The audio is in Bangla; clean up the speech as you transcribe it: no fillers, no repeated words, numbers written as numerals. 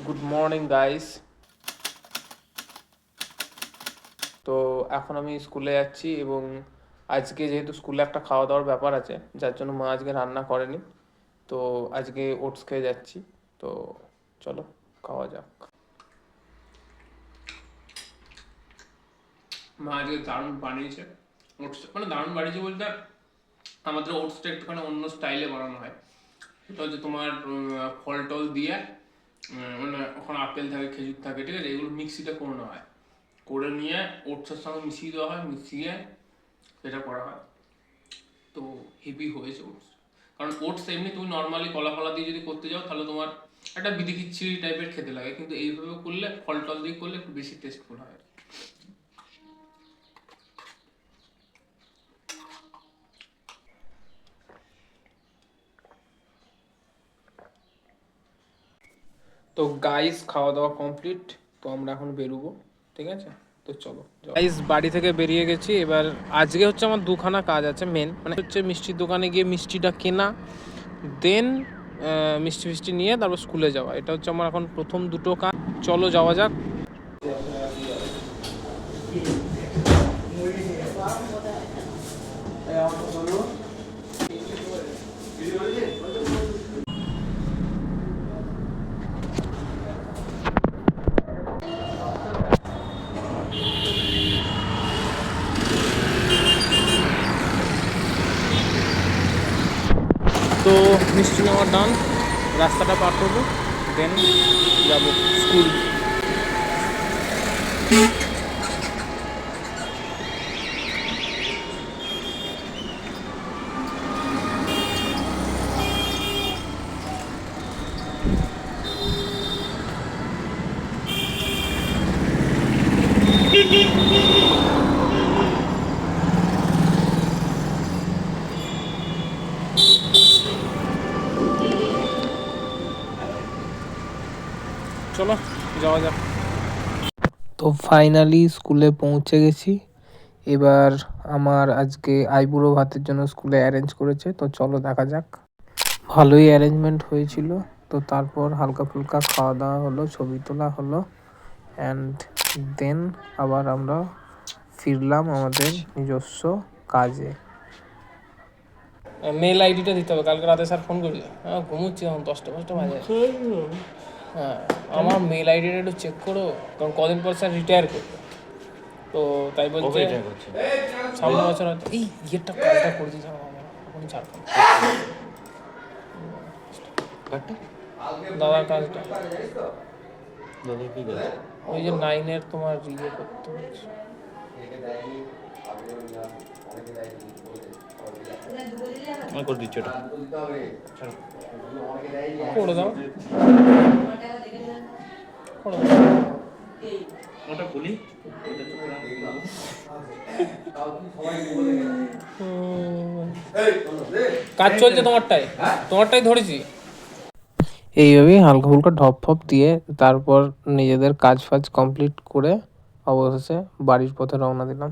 Good morning guys. তো এখন আমি স্কুলে যাচ্ছি এবং আজকে যেহেতু স্কুলে একটা খাওয়া দাওয়ার ব্যাপার আছে, যার জন্য মা আজকে রান্না করেনি। তো আজকে ওটস খেয়ে যাচ্ছি। তো চলো খাওয়া যাক। মা আজকে দারুণ বানিয়েছে ওটস, মানে দারুণ বানিয়েছে বলতে আমাদের ওটসটা একটুখানি অন্য স্টাইলে বানানো হয়। এটা হচ্ছে তোমার ফল টল দিয়ে, মানে ওখানে আপেল থাকে, খেজুর থাকে, ঠিক আছে, এগুলো মিক্সিতে করে নেওয়া হয়, করে নিয়ে ওটসের সঙ্গে মিশিয়ে দেওয়া হয়, মিশিয়ে সেটা করা হয়। তো হেভি হয়েছে ওটস, কারণ ওটস এমনি তুমি নর্মালি কলা ফলা দিয়ে যদি করতে যাও তাহলে তোমার একটা বিধি খিচুড়ি টাইপের খেতে লাগে, কিন্তু এইভাবে করলে ফল টল দিয়ে করলে একটু বেশি টেস্টফুল হয়। তো গাইস খাওয়া দাওয়া কমপ্লিট, তো আমরা এখন বেরোবো, ঠিক আছে। তো চলো গাইস, বাড়ি থেকে বেরিয়ে গেছি। এবার আজকে হচ্ছে আমার দুখানা কাজ আছে। মেন মানে হচ্ছে মিষ্টির দোকানে গিয়ে মিষ্টিটা কেনা, দেন মিষ্টি ফিষ্টি নিয়ে তারপর স্কুলে যাওয়া। এটা হচ্ছে আমার এখন প্রথম দুটো কাজ। চলো যাওয়া যাক। তো মিষ্টি নেওয়ার ডান, রাস্তাটা পার করবো, দেন যাবো স্কুল। চলো যাওয়া যাক। তো ফাইনালি স্কুলে পৌঁছে গেছি। এবার আমার আজকে আইবুড়ো ভাতের জন্য স্কুলে অ্যারেঞ্জ করেছে, তো চলো দেখা যাক। ভালোই অ্যারেঞ্জমেন্ট হয়েছিল। তো তারপর হালকা ফুলকা খাওয়া দাওয়া হলো, ছবি তোলা হলো, অ্যান্ড দেন আবার আমরা ফিরলাম আমাদের নিজস্ব কাজে। মেল আইডিটা দিতে হবে, কালকে রাতে স্যার ফোন করবে। হ্যাঁ ঘুমোচ্ছি এখন, 10টা বাজে। হ্যাঁ আমার মেল আইডিটা একটু চেক করো, কারণ কদিন পর স্যার রিটায়ার করবে। তো তাই বলছে সামনের বছর হয়তো এই ইয়েরটা কাজটা করে দিতে হবে আমার, এখন ঝাড়খণ্ড দাদার কাজটা। ওই যে 9-এর তোমার ইয়ে করতে হচ্ছে। করে দিচ্ছি ওটা করে দাও, করে দাও। ওটা খুলি। কাজ চলছে তোমারটাই ধরেছি। এইভাবেই হালকা ফুলকা ঢপ ফপ দিয়ে তারপর নিজেদের কাজ ফাজ কমপ্লিট করে অবশেষে বাড়ির পথে রওনা দিলাম।